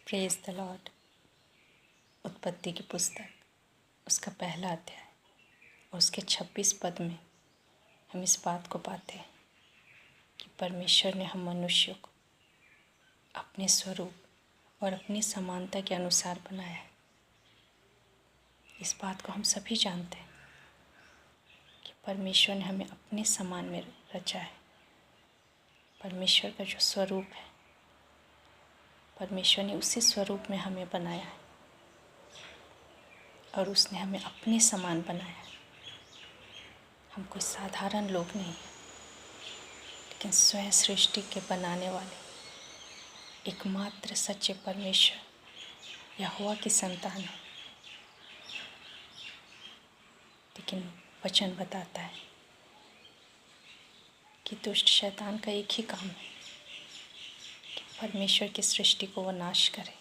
Praise the Lord. उत्पत्ति की पुस्तक उसका पहला अध्याय और उसके 26 पद में हम इस बात को पाते हैं कि परमेश्वर ने हम मनुष्य को अपने स्वरूप और अपनी समानता के अनुसार बनाया है। इस बात को हम सभी जानते हैं कि परमेश्वर ने हमें अपने समान में रचा है। परमेश्वर का जो स्वरूप है, परमेश्वर ने उसी स्वरूप में हमें बनाया है और उसने हमें अपने समान बनाया है। हम कोई साधारण लोग नहीं हैं, लेकिन स्वयं सृष्टि के बनाने वाले एकमात्र सच्चे परमेश्वर यहोवा की संतान है। लेकिन वचन बताता है कि दुष्ट शैतान का एक ही काम है कि परमेश्वर की सृष्टि को वो नाश करे।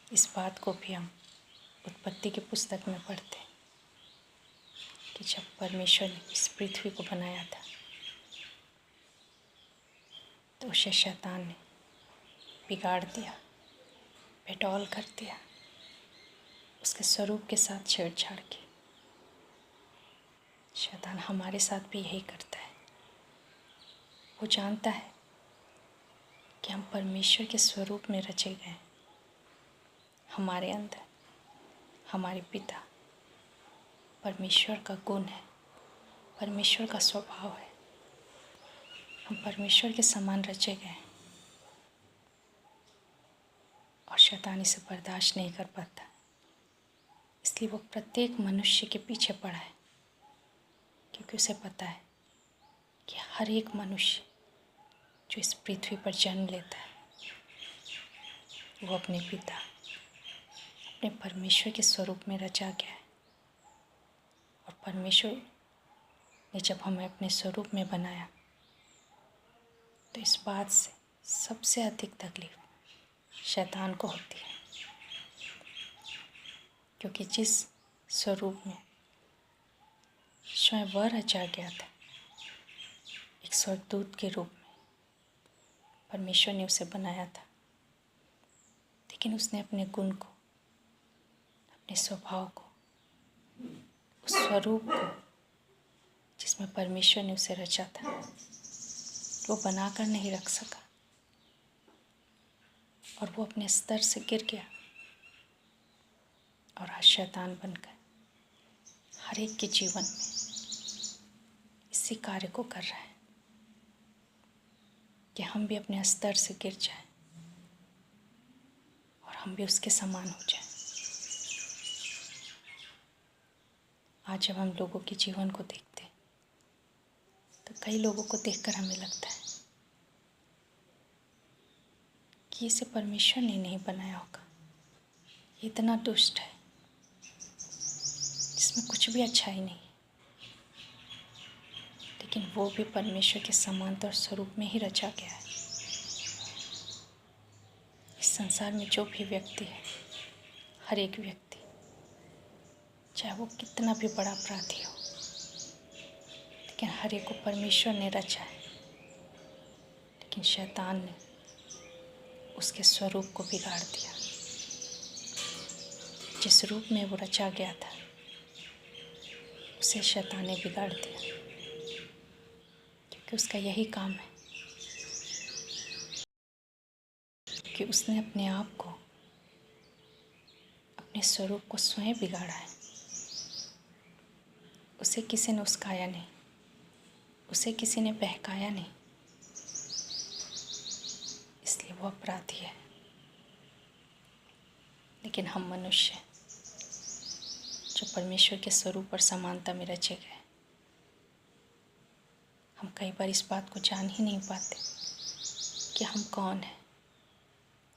इस बात को भी हम उत्पत्ति की पुस्तक में पढ़ते हैं कि जब परमेश्वर ने इस पृथ्वी को बनाया था तो उसे शैतान ने बिगाड़ दिया, बेडौल कर दिया, उसके स्वरूप के साथ छेड़छाड़ की। शैतान हमारे साथ भी यही करता है। वो जानता है कि हम परमेश्वर के स्वरूप में रचे गए हैं। हमारे अंदर हमारे पिता परमेश्वर का गुण है, परमेश्वर का स्वभाव है। हम परमेश्वर के समान रचे गए हैं और शैतान इसे बर्दाश्त नहीं कर पाता। इसलिए वो प्रत्येक मनुष्य के पीछे पड़ा है, क्योंकि उसे पता है कि हर एक मनुष्य जो इस पृथ्वी पर जन्म लेता है वो अपने पिता, अपने परमेश्वर के स्वरूप में रचा गया है। और परमेश्वर ने जब हमें अपने स्वरूप में बनाया तो इस बात से सबसे अधिक तकलीफ शैतान को होती है, क्योंकि जिस स्वरूप में स्वयं वह रचा गया था, एक स्वर्गदूत के रूप में परमेश्वर ने उसे बनाया था, लेकिन उसने अपने गुण को, अपने स्वभाव को, उस स्वरूप को जिसमें परमेश्वर ने उसे रचा था, वो बनाकर नहीं रख सका और वो अपने स्तर से गिर गया। और आज शैतान बनकर हर एक के जीवन में इसी कार्य को कर रहा है कि हम भी अपने स्तर से गिर जाएं और हम भी उसके समान हो जाएं। आज जब हम लोगों के जीवन को देखते हैं तो कई लोगों को देखकर हमें लगता है कि इसे परमेश्वर ने नहीं बनाया होगा, ये इतना दुष्ट है, इसमें कुछ भी अच्छाई नहीं। लेकिन वो भी परमेश्वर के समानता और स्वरूप में ही रचा गया है। इस संसार में जो भी व्यक्ति है, हर एक व्यक्ति, चाहे वो कितना भी बड़ा अपराधी हो, लेकिन हर एक को परमेश्वर ने रचा है। लेकिन शैतान ने उसके स्वरूप को बिगाड़ दिया। जिस रूप में वो रचा गया था उसे शैतान ने बिगाड़ दिया, क्योंकि उसका यही काम है कि उसने अपने आप को, अपने स्वरूप को स्वयं बिगाड़ा है। उसे किसी ने उस्काया नहीं, उसे किसी ने बहकाया नहीं, इसलिए वो अपराधी है। लेकिन हम मनुष्य जो परमेश्वर के स्वरूप और समानता में रचे गए, हम कई बार इस बात को जान ही नहीं पाते कि हम कौन हैं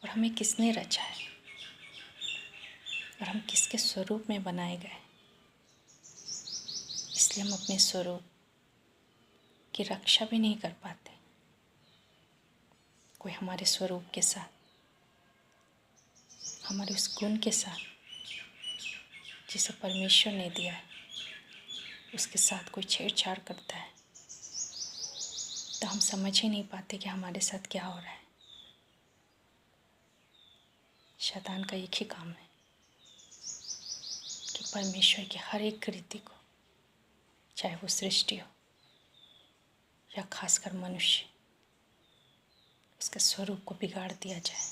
और हमें किसने रचा है और हम किसके स्वरूप में बनाए गए। इसलिए हम अपने स्वरूप की रक्षा भी नहीं कर पाते। कोई हमारे स्वरूप के साथ, हमारे उस गुण के साथ जिसे परमेश्वर ने दिया है, उसके साथ कोई छेड़छाड़ करता है तो हम समझ ही नहीं पाते कि हमारे साथ क्या हो रहा है। शैतान का एक ही काम है कि परमेश्वर की हर एक कृति को, चाहे वो सृष्टि हो या खासकर मनुष्य, उसके स्वरूप को बिगाड़ दिया जाए,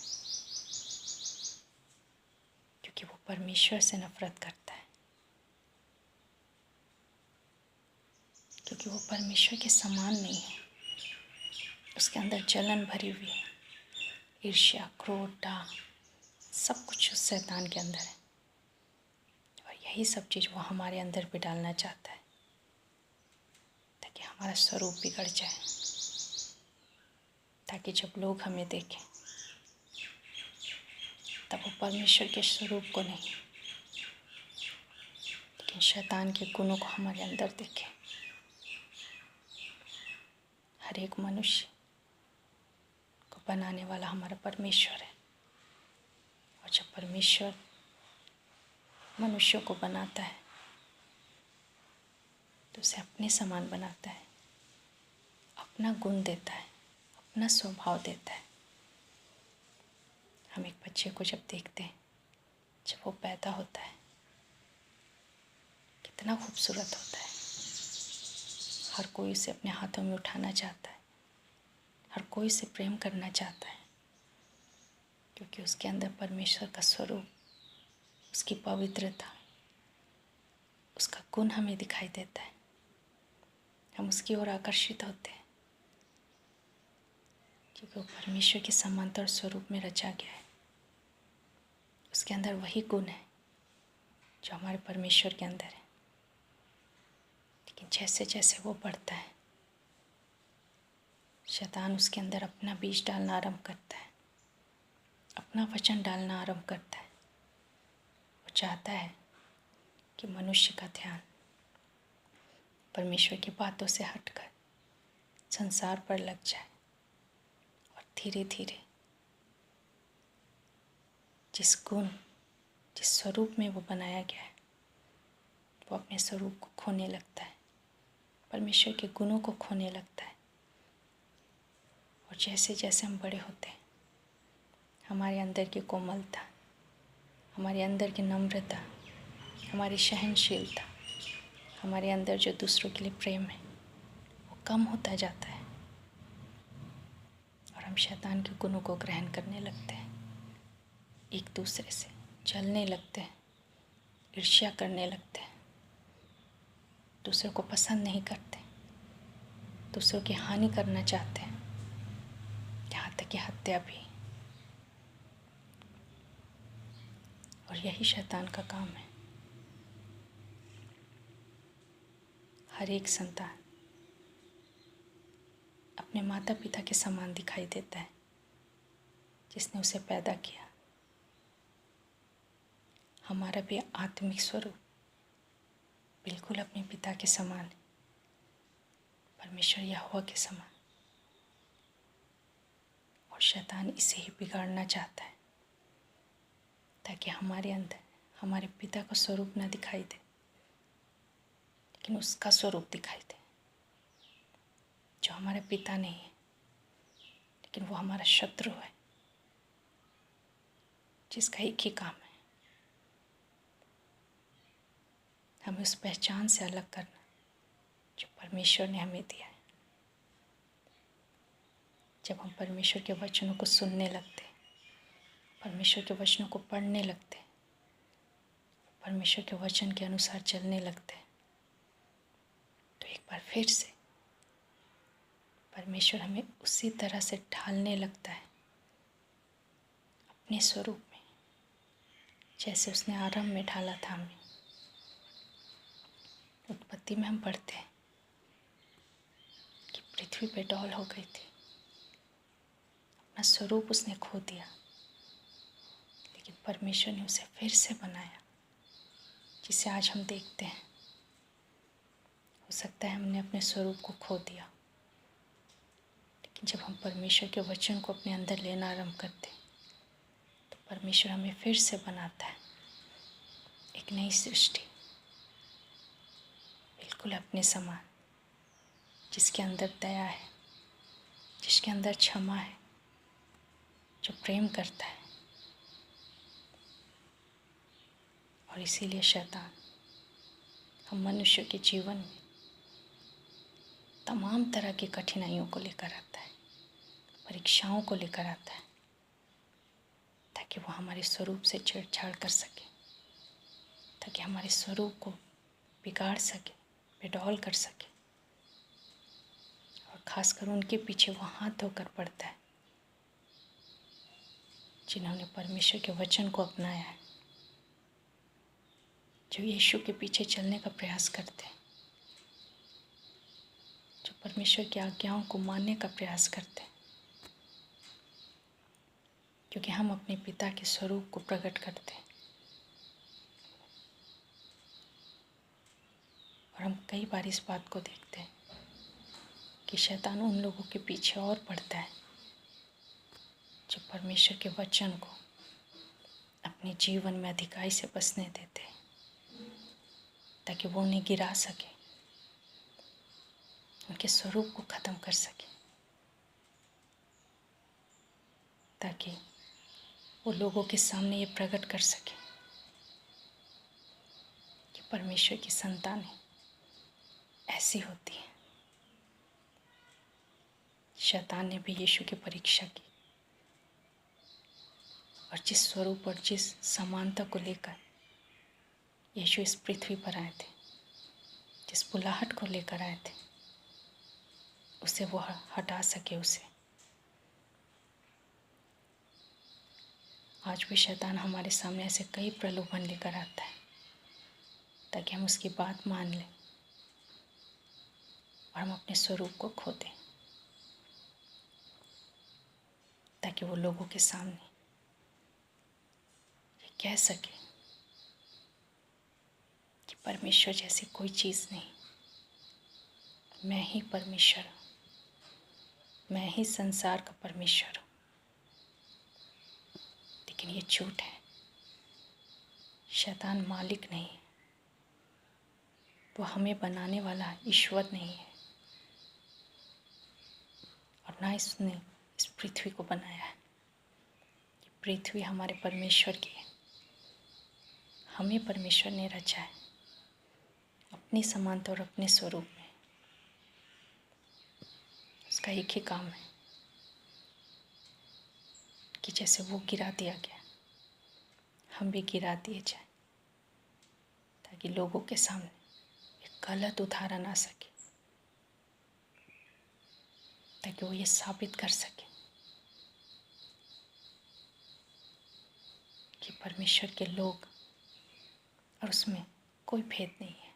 क्योंकि वो परमेश्वर से नफरत करता है, क्योंकि वो परमेश्वर के समान नहीं है। उसके अंदर जलन भरी हुई है, ईर्ष्या, क्रोध, डाह, सब कुछ उस शैतान के अंदर है। और यही सब चीज़ वो हमारे अंदर भी डालना चाहता है, ताकि हमारा स्वरूप बिगड़ जाए, ताकि जब लोग हमें देखें तब वो परमेश्वर के स्वरूप को नहीं, लेकिन शैतान के गुणों को हमारे अंदर देखें। हर एक मनुष्य को बनाने वाला हमारा परमेश्वर है, और जब परमेश्वर मनुष्यों को बनाता है तो उसे अपने समान बनाता है, अपना गुण देता है, अपना स्वभाव देता है। हम एक बच्चे को जब देखते हैं, जब वो पैदा होता है, कितना खूबसूरत होता है। हर कोई उसे अपने हाथों में उठाना चाहता है, हर कोई उसे प्रेम करना चाहता है, क्योंकि उसके अंदर परमेश्वर का स्वरूप, उसकी पवित्रता, उसका गुण हमें दिखाई देता है। हम उसकी ओर आकर्षित होते हैं, क्योंकि वो परमेश्वर के समांतर स्वरूप में रचा गया है। उसके अंदर वही गुण है जो हमारे परमेश्वर के अंदर है। लेकिन जैसे जैसे वो बढ़ता है, शैतान उसके अंदर अपना बीज डालना आरंभ करता है, अपना वचन डालना आरंभ करता है। वो चाहता है कि मनुष्य का ध्यान परमेश्वर की बातों से हटकर संसार पर लग जाए, और धीरे धीरे जिस गुण, जिस स्वरूप में वो बनाया गया है, वो अपने स्वरूप को खोने लगता है, परमेश्वर के गुणों को खोने लगता है। और जैसे जैसे हम बड़े होते हैं, हमारे अंदर की कोमलता, हमारे अंदर की नम्रता, हमारी सहनशीलता, हमारे अंदर जो दूसरों के लिए प्रेम है, वो कम होता जाता है, और हम शैतान के गुणों को ग्रहण करने लगते हैं, एक दूसरे से जलने लगते हैं, ईर्ष्या करने लगते हैं, दूसरों को पसंद नहीं करते, दूसरों की हानि करना चाहते हैं, यहाँ तक कि हत्या भी। और यही शैतान का काम है। हर एक संतान अपने माता पिता के समान दिखाई देता है, जिसने उसे पैदा किया। हमारा भी आत्मिक स्वरूप बिल्कुल अपने पिता के समान है, परमेश्वर यहोवा के समान। और शैतान इसे ही बिगाड़ना चाहता है, ताकि हमारे अंदर हमारे पिता का स्वरूप ना दिखाई दे, लेकिन उसका स्वरूप दिखाई दे, जो हमारा पिता नहीं है, लेकिन वो हमारा शत्रु है, जिसका एक ही काम है हमें उस पहचान से अलग करना जो परमेश्वर ने हमें दिया है। जब हम परमेश्वर के वचनों को सुनने लगते, परमेश्वर के वचनों को पढ़ने लगते, परमेश्वर के वचन के अनुसार चलने लगते, तो एक बार फिर से परमेश्वर हमें उसी तरह से ढालने लगता है अपने स्वरूप में, जैसे उसने आरंभ में ढाला था हमें। उत्पत्ति में हम पढ़ते हैं कि पृथ्वी पे डौल हो गई थी, अपना स्वरूप उसने खो दिया, लेकिन परमेश्वर ने उसे फिर से बनाया, जिसे आज हम देखते हैं। हो सकता है हमने अपने स्वरूप को खो दिया, लेकिन जब हम परमेश्वर के वचन को अपने अंदर लेना आरंभ करते हैं, तो परमेश्वर हमें फिर से बनाता है, एक नई सृष्टि, बिल्कुल अपने समान, जिसके अंदर दया है, जिसके अंदर क्षमा है, जो प्रेम करता है, और इसीलिए शैतान हम मनुष्य के जीवन में तमाम तरह की कठिनाइयों को लेकर आता है, परीक्षाओं को लेकर आता है, ताकि वो हमारे स्वरूप से छेड़छाड़ कर सके, ताकि हमारे स्वरूप को बिगाड़ सके, बेडौल कर सके। और ख़ासकर उनके पीछे वो हाथ धोकर पड़ता है जिन्होंने परमेश्वर के वचन को अपनाया है, जो यीशु के पीछे चलने का प्रयास करते हैं, जो परमेश्वर की आज्ञाओं को मानने का प्रयास करते हैं, क्योंकि हम अपने पिता के स्वरूप को प्रकट करते हैं। और हम कई बार इस बात को देखते हैं कि शैतान उन लोगों के पीछे और पड़ता है जो परमेश्वर के वचन को अपने जीवन में अधिकाई से बसने देते हैं, ताकि वो उन्हें गिरा सके, उनके स्वरूप को ख़त्म कर सके, ताकि वो लोगों के सामने ये प्रकट कर सके कि परमेश्वर की संतानें ऐसी होती हैं। शैतान ने भी यीशु की परीक्षा की और जिस स्वरूप और जिस समानता को लेकर यीशु इस पृथ्वी पर आए थे, जिस बुलाहट को लेकर आए थे, उसे वो हटा सके। उसे आज भी शैतान हमारे सामने ऐसे कई प्रलोभन लेकर आता है ताकि हम उसकी बात मान लें और हम अपने स्वरूप को खो दें, ताकि वो लोगों के सामने ये कह सके कि परमेश्वर जैसी कोई चीज़ नहीं, मैं ही परमेश्वर हूँ, मैं ही संसार का परमेश्वर हूँ। लेकिन ये झूठ है। शैतान मालिक नहीं है, वो हमें बनाने वाला ईश्वर नहीं है, और ना इसने इस पृथ्वी को बनाया है। ये पृथ्वी हमारे परमेश्वर की है, हमें परमेश्वर ने रचा है अपनी समानता और अपने स्वरूप में। उसका एक ही काम है कि जैसे वो गिरा दिया गया, हम भी गिरा दिए जाए, ताकि लोगों के सामने एक गलत उदाहरण आ सके, ताकि वो ये साबित कर सके कि परमेश्वर के लोग और उसमें कोई भेद नहीं है।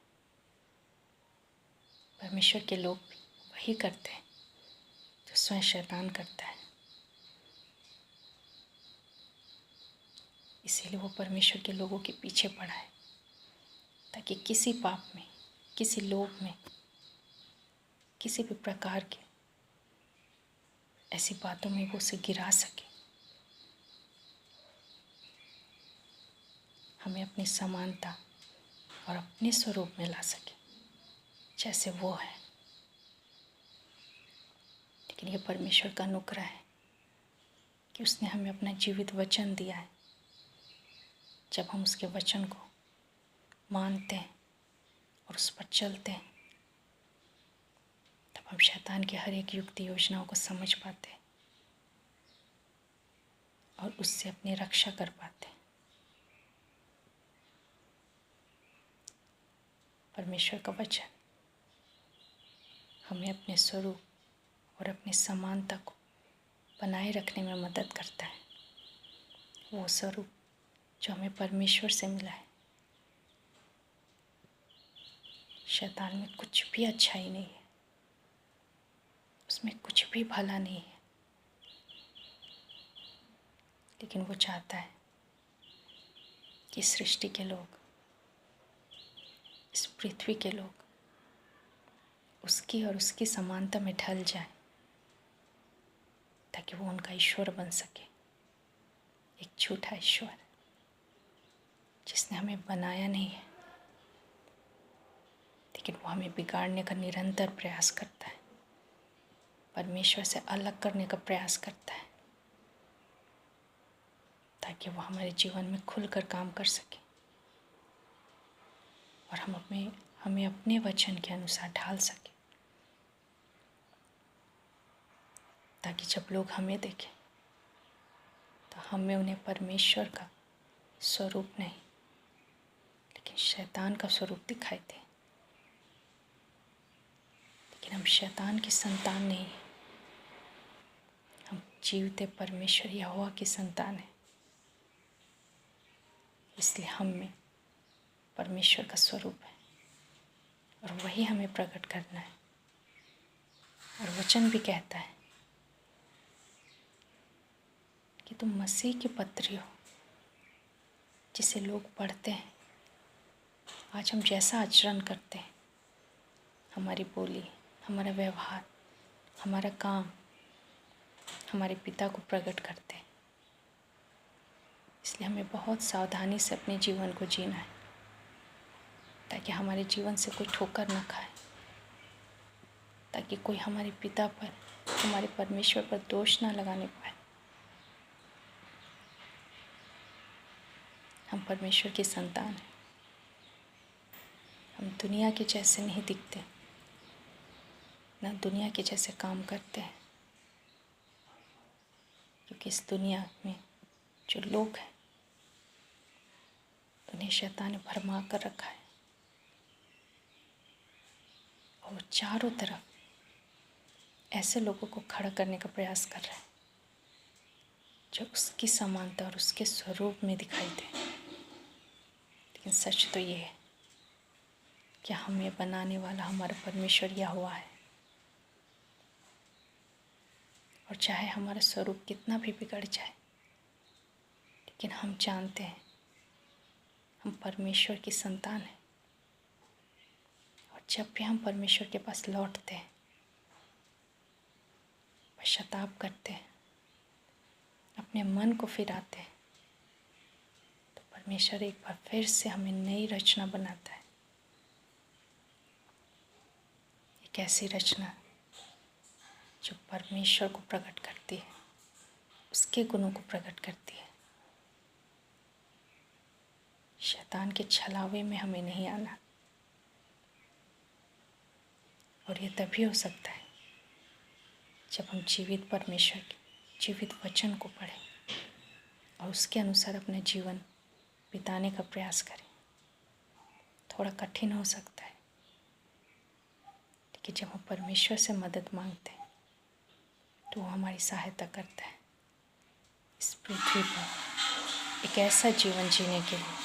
परमेश्वर के लोग भी वही करते हैं जो स्वयं शैतान करता है। इसीलिए वो परमेश्वर के लोगों के पीछे पड़ा है, ताकि किसी पाप में, किसी लोभ में, किसी भी प्रकार के ऐसी बातों में वो उसे गिरा सके, हमें अपनी समानता और अपने स्वरूप में ला सके जैसे वो है। लेकिन ये परमेश्वर का अनुग्रह है कि उसने हमें अपना जीवित वचन दिया है। जब हम उसके वचन को मानते हैं और उस पर चलते हैं, तब हम शैतान की हर एक युक्ति योजनाओं को समझ पाते हैं और उससे अपनी रक्षा कर पाते हैं। परमेश्वर का वचन हमें अपने स्वरूप और अपनी समानता को बनाए रखने में मदद करता है। वो स्वरूप जो हमें परमेश्वर से मिला है। शैतान में कुछ भी अच्छाई नहीं है, उसमें कुछ भी भला नहीं है, लेकिन वो चाहता है कि सृष्टि के लोग, इस पृथ्वी के लोग उसकी और उसकी समानता में ढल जाए, ताकि वो उनका ईश्वर बन सके। एक झूठा ईश्वर जिसने हमें बनाया नहीं है, लेकिन वो हमें बिगाड़ने का निरंतर प्रयास करता है, परमेश्वर से अलग करने का प्रयास करता है, ताकि वो हमारे जीवन में खुलकर काम कर सके। और हमें अपने वचन के अनुसार ढाल सकें, ताकि जब लोग हमें देखें तो हमें उन्हें परमेश्वर का स्वरूप नहीं लेकिन शैतान का स्वरूप दिखाई दे। लेकिन हम शैतान की संतान नहीं हैं, हम जीवते परमेश्वर यहोवा की संतान हैं। इसलिए हम में परमेश्वर का स्वरूप है और वही हमें प्रकट करना है। और वचन भी कहता है कि तुम मसीह की पत्री हो, जिसे लोग पढ़ते हैं। आज हम जैसा आचरण करते हैं, हमारी बोली, हमारा व्यवहार, हमारा काम हमारे पिता को प्रकट करते हैं। इसलिए हमें बहुत सावधानी से अपने जीवन को जीना है, ताकि हमारे जीवन से कोई ठोकर न खाए, ताकि कोई हमारे पिता पर, हमारे परमेश्वर पर दोष ना लगाने पाए। हम परमेश्वर की संतान हैं। हम दुनिया के जैसे नहीं दिखते, ना दुनिया के जैसे काम करते हैं, क्योंकि इस दुनिया में जो लोग हैं उन्हें शैतान ने भरमा कर रखा है और वो चारों तरफ ऐसे लोगों को खड़ा करने का प्रयास कर रहा है जो उसकी समानता और उसके स्वरूप में दिखाई दे। लेकिन सच तो ये है कि हमें बनाने वाला हमारा परमेश्वर यहोवा है। और चाहे हमारा स्वरूप कितना भी बिगड़ जाए, लेकिन हम जानते हैं हम परमेश्वर की संतान हैं। और जब भी हम परमेश्वर के पास लौटते हैं, पश्चाताप करते हैं, अपने मन को फिराते हैं, तो परमेश्वर एक बार फिर से हमें नई रचना बनाता है। एक ऐसी रचना जो परमेश्वर को प्रकट करती है, उसके गुणों को प्रकट करती है। शैतान के छलावे में हमें नहीं आना। और ये तभी हो सकता है जब हम जीवित परमेश्वर के जीवित वचन को पढ़ें और उसके अनुसार अपना जीवन बिताने का प्रयास करें। थोड़ा कठिन हो सकता है, लेकिन जब हम परमेश्वर से मदद मांगते हैं तो वो हमारी सहायता करता है इस पृथ्वी पर एक ऐसा जीवन जीने के लिए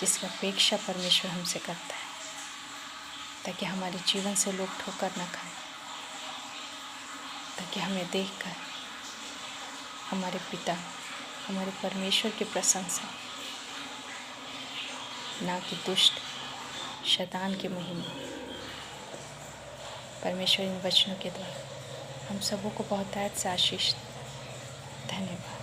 जिसकी अपेक्षा परमेश्वर हमसे करता है, ताकि हमारे जीवन से लोग ठोकर न खाएं, ताकि हमें देखकर हमारे पिता, हमारे परमेश्वर की प्रशंसा, ना कि दुष्ट शैतान की महिमा। परमेश्वर इन वचनों के द्वारा हम सबों को बहुत से आशीष। धन्यवाद।